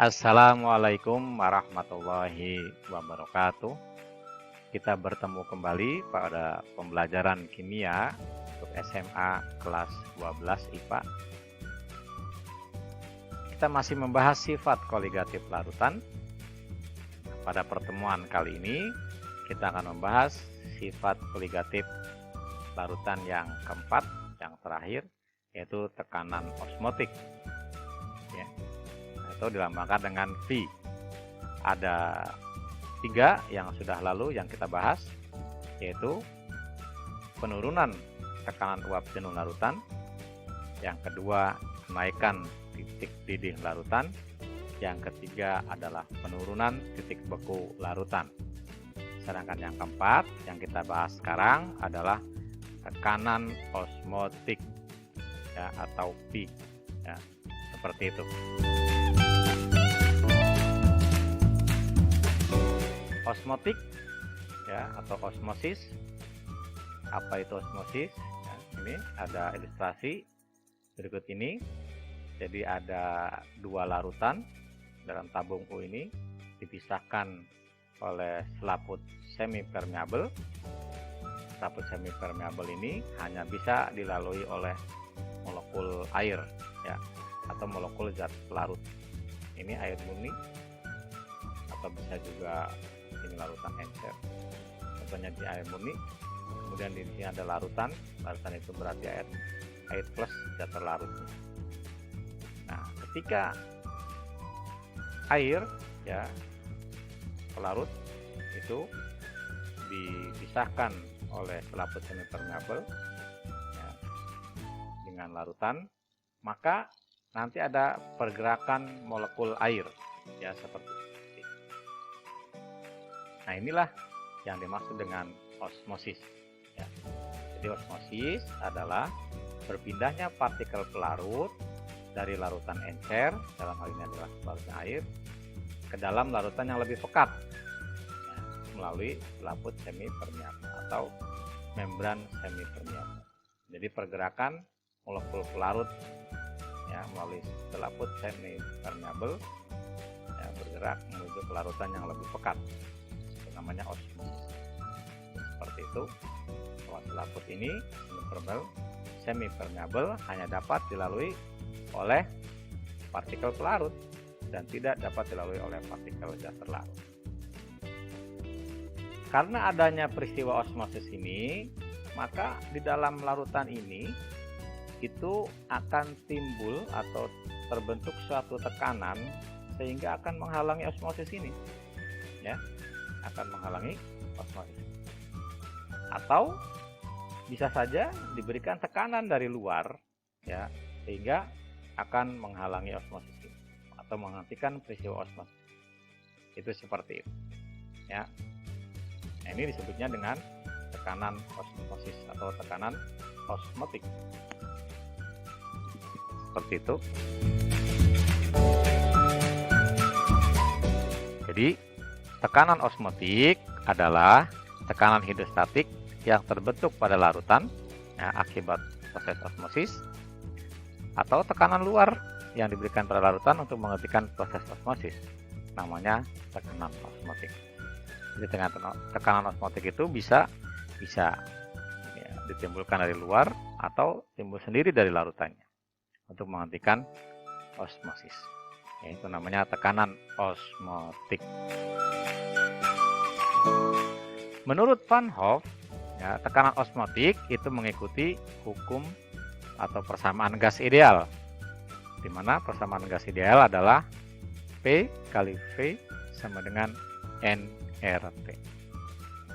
Assalamualaikum warahmatullahi wabarakatuh. Kita bertemu kembali pada pembelajaran kimia untuk SMA kelas 12 IPA. Kita masih membahas sifat koligatif larutan. Pada pertemuan kali ini, kita akan membahas sifat koligatif larutan yang keempat, yang terakhir, yaitu tekanan osmotik. Ya. Itu dilambangkan dengan V. Ada 3 yang sudah lalu yang kita bahas, yaitu penurunan tekanan uap jenuh larutan, yang kedua kenaikan titik didih larutan, yang ketiga adalah penurunan titik beku larutan. Sedangkan yang keempat yang kita bahas sekarang adalah tekanan osmotik, ya, atau P, ya, seperti itu. Osmotik, ya, atau osmosis. Apa itu osmosis? Ya, ini ada ilustrasi berikut ini. Jadi ada 2 larutan dalam tabung U ini dipisahkan oleh selaput semi-permeable. Selaput semi-permeable ini hanya bisa dilalui oleh molekul air, ya, atau molekul zat pelarut. Ini air murni, atau bisa juga ini larutan encer. Contohnya di air murni. Kemudian di sini ada larutan. Larutan itu berarti air plus zat terlarut. Nah, ketika air, ya, pelarut itu dipisahkan oleh selaput semi-permeable, ya, dengan larutan, maka nanti ada pergerakan molekul air, ya, seperti ini. Nah, inilah yang dimaksud dengan osmosis, ya. Jadi osmosis adalah berpindahnya partikel pelarut dari larutan encer, dalam hal ini adalah larutan air, ke dalam larutan yang lebih pekat, ya, melalui selaput semi-permeable atau membran semi-permeable. Jadi pergerakan molekul pelarut, ya, melalui selaput semi-permeable, ya, bergerak menuju ke larutan yang lebih pekat. Itu namanya osmosis. Seperti itu. Bahwa selaput ini semi-permeable hanya dapat dilalui oleh partikel pelarut dan tidak dapat dilalui oleh partikel zat terlarut. Karena adanya peristiwa osmosis ini, maka di dalam larutan ini itu akan timbul atau terbentuk suatu tekanan sehingga akan menghalangi osmosis ini, ya, akan menghalangi osmosis. Atau bisa saja diberikan tekanan dari luar, ya, sehingga akan menghalangi osmosis ini, atau menghentikan peristiwa osmosis. Itu seperti itu, ya. Nah, ini disebutnya dengan tekanan osmosis atau tekanan osmotik. Seperti itu. Jadi, tekanan osmotik adalah tekanan hidrostatik yang terbentuk pada larutan, ya, akibat proses osmosis, atau tekanan luar yang diberikan pada larutan untuk menghentikan proses osmosis, namanya tekanan osmotik. Jadi tekanan osmotik itu bisa ya, ditimbulkan dari luar atau timbul sendiri dari larutannya untuk menghentikan osmosis. Ya, itu namanya tekanan osmotik. Menurut Van Hoff, ya, tekanan osmotik itu mengikuti hukum atau persamaan gas ideal, di mana persamaan gas ideal adalah P kali V sama dengan nRT.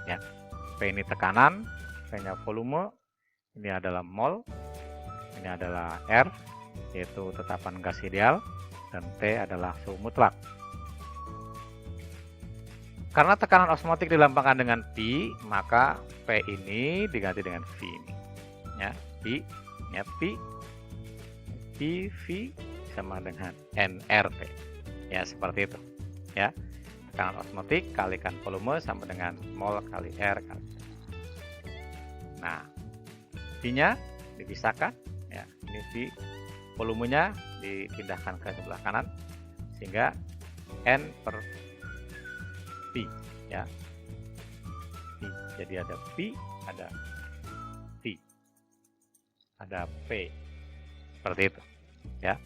Ya, P ini tekanan, V-nya volume, ini adalah mol, ini adalah R, yaitu tetapan gas ideal, dan T adalah suhu mutlak. Karena tekanan osmotik dilambangkan dengan P, maka P ini diganti dengan V ini. Ya, P, ya, PV sama dengan nRT. Ya, seperti itu. Ya, tekanan osmotik kalikan volume sama dengan mol kali R kali. Nah, V-nya dipisahkan, ya, ini V, volumenya dipindahkan ke sebelah kanan, sehingga N per P, ya. P. Jadi ada P, ada T, ada P, seperti itu, ya.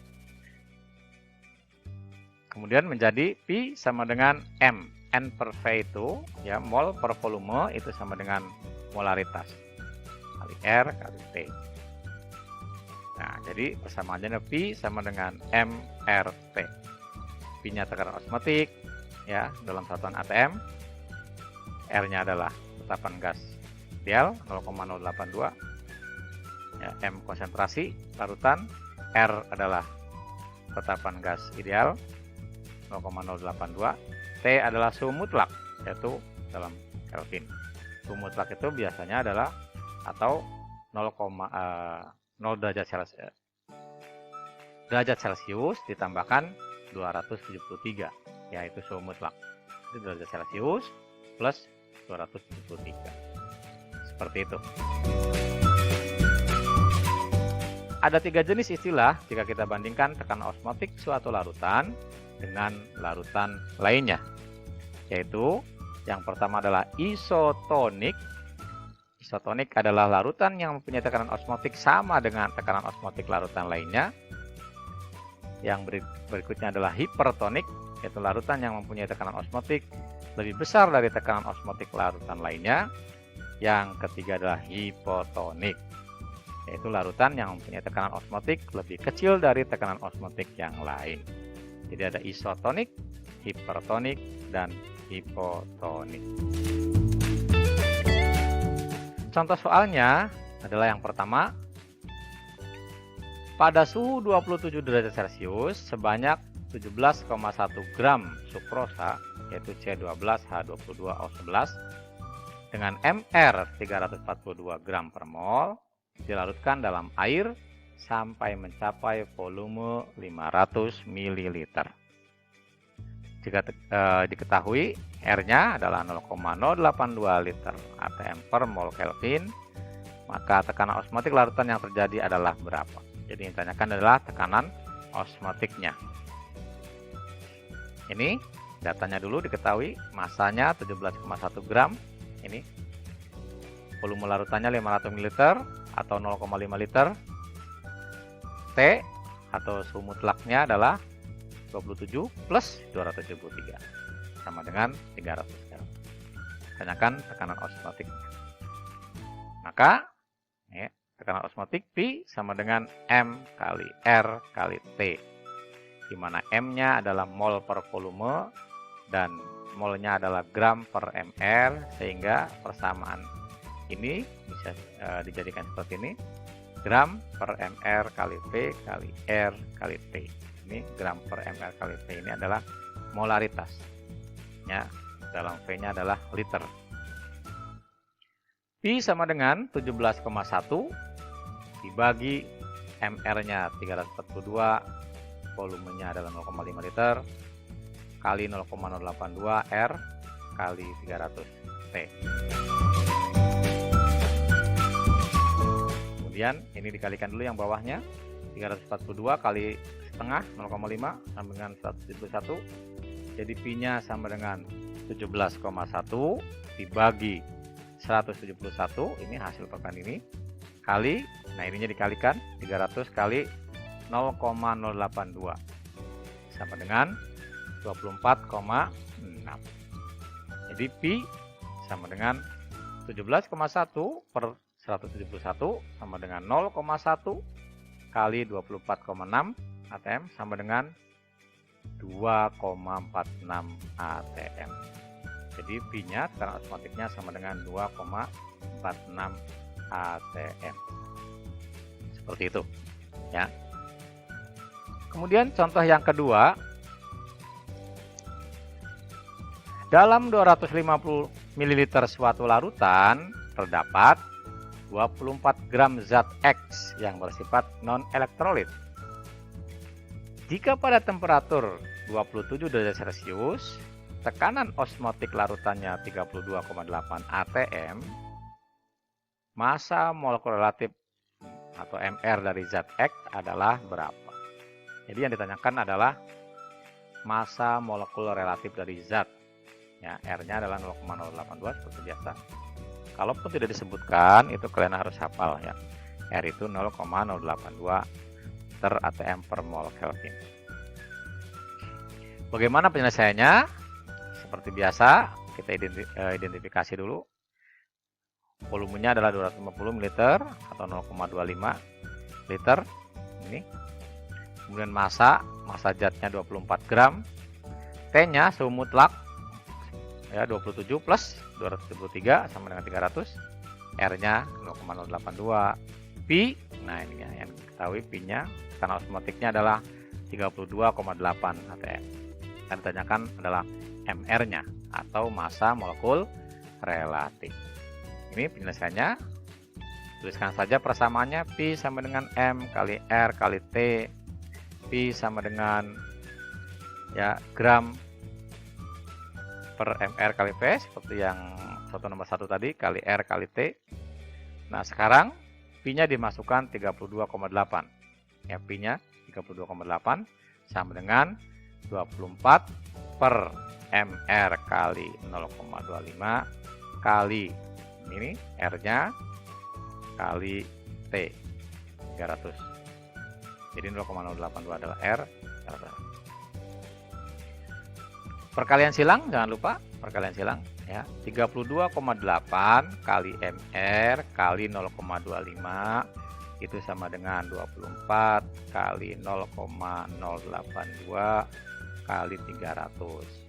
Kemudian menjadi P sama dengan M. N per V itu, ya, mol per volume itu sama dengan molaritas kali R kali T. Nah, jadi persamaannya P sama dengan MRT. P-nya tekanan osmotik, ya, dalam satuan atm. R-nya adalah tetapan gas ideal 0,082. Ya, M konsentrasi larutan, R adalah tetapan gas ideal 0,082. T adalah suhu mutlak, yaitu dalam Kelvin. Suhu mutlak itu biasanya adalah atau 0 derajat Celcius ditambahkan 273, yaitu suhu mutlak. Itu derajat Celcius plus 273. Seperti itu. Ada 3 jenis istilah jika kita bandingkan tekanan osmotik suatu larutan dengan larutan lainnya, yaitu yang pertama adalah isotonik. Isotonik adalah larutan yang mempunyai tekanan osmotik sama dengan tekanan osmotik larutan lainnya. Yang berikutnya adalah hipertonik, yaitu larutan yang mempunyai tekanan osmotik lebih besar dari tekanan osmotik larutan lainnya. Yang ketiga adalah hipotonik, yaitu larutan yang mempunyai tekanan osmotik lebih kecil dari tekanan osmotik yang lain. Jadi ada isotonik, hipertonik, dan hipotonik. Contoh soalnya adalah yang pertama, pada suhu 27 derajat Celcius sebanyak 17,1 gram sukrosa, yaitu C12H22O11, dengan MR 342 gram per mol, dilarutkan dalam air sampai mencapai volume 500 ml. Jika diketahui R-nya adalah 0,082 liter atm per mol Kelvin, maka tekanan osmotik larutan yang terjadi adalah berapa? Jadi yang ditanyakan adalah tekanan osmotiknya. Ini datanya dulu diketahui, masanya 17,1 gram, ini volume larutannya 500 ml atau 0,5 liter. T atau suhu mutlaknya adalah 27 plus 273 sama dengan 300 Kelvin. Tanyakan tekanan osmotiknya. Maka tekanan osmotik P sama dengan M kali R kali T, di mana M-nya adalah mol per volume dan molnya adalah gram per ml, sehingga persamaan ini bisa dijadikan seperti ini, gram per ml kali P kali R kali T. Ini gram per ml kali T ini adalah molaritas, ya, dalam V-nya adalah liter. P sama dengan 17,1 dibagi MR-nya 342, volumenya adalah 0,5 liter, kali 0,082 R kali 300 T. Kemudian ini dikalikan dulu yang bawahnya, 342 kali setengah 0,5 sama dengan 171. Jadi P-nya sama dengan 17,1 dibagi 171, ini hasil pekan ini, kali, nah ininya dikalikan 300 kali 0,082 sama dengan 24,6. Jadi P sama dengan 17,1 per 171 sama dengan 0,1 kali 24,6 atm sama dengan 2,46 atm. Jadi P-nya tekanan osmotiknya sama dengan 2,46 atm. Seperti itu, ya. Kemudian contoh yang kedua, dalam 250 ml suatu larutan terdapat 24 gram zat X yang bersifat non-elektrolit. Jika pada temperatur 27 derajat Celcius, tekanan osmotik larutannya 32,8 atm, massa molekul relatif atau MR dari zat X adalah berapa? Jadi yang ditanyakan adalah massa molekul relatif dari zat. Ya, R-nya adalah 0,082 seperti biasa. Kalaupun tidak disebutkan, itu kalian harus hafal ya. R itu 0,082 liter atm per mol Kelvin. Bagaimana penyelesaiannya? Seperti biasa, kita identifikasi dulu. Volumenya adalah 250 ml atau 0,25 liter. Ini. Kemudian massa zatnya 24 gram. T-nya suhu mutlak ya 27 plus 273 sama dengan 300. R-nya 0,082. Pi, nah ini ya, yang diketahui Pi-nya karena osmotiknya adalah 32,8 atm. Yang ditanyakan adalah MR-nya atau massa molekul relatif. Ini penyelesaiannya. Tuliskan saja persamaannya. Pi sama dengan M kali R kali T. Pi sama dengan ya gram per MR kali P seperti yang contoh nomor 1 tadi kali R kali T. Nah, sekarang Pi-nya dimasukkan 32,8. Ya, Pi-nya 32,8 sama dengan 24 per MR kali 0,25 kali ini R-nya kali T 300. Jadi 0,082 adalah R. Perkalian silang jangan lupa perkalian silang ya. 32,8 kali MR kali 0,25 itu sama dengan 24 kali 0,082 kali 300.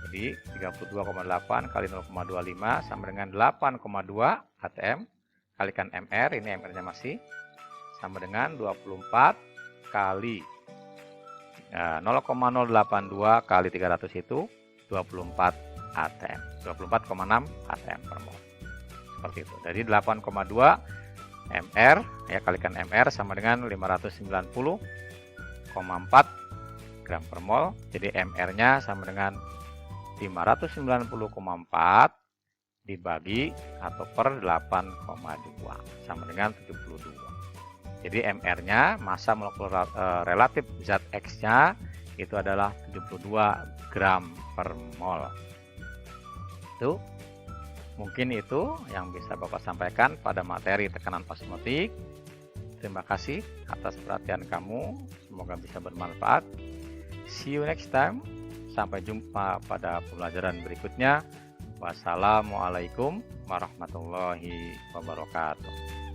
Jadi 32,8 kali 0,25 sama dengan 8,2 atm kalikan MR, ini MR-nya masih sama dengan 24 kali 0,082 kali 300 itu 24 atm, 24,6 atm per mol. Seperti itu. Jadi 8,2 MR ya kalikan MR sama dengan 590,4 gram per mol. Jadi MR-nya sama dengan 590,4 dibagi atau per 8,2 sama dengan 72. Jadi MR-nya massa molekul relatif zat X-nya itu adalah 72 gram per mol. Itu mungkin itu yang bisa Bapak sampaikan pada materi tekanan osmotik. Terima kasih atas perhatian kamu. Semoga bisa bermanfaat. See you next time. Sampai jumpa pada pembelajaran berikutnya. Wassalamualaikum warahmatullahi wabarakatuh.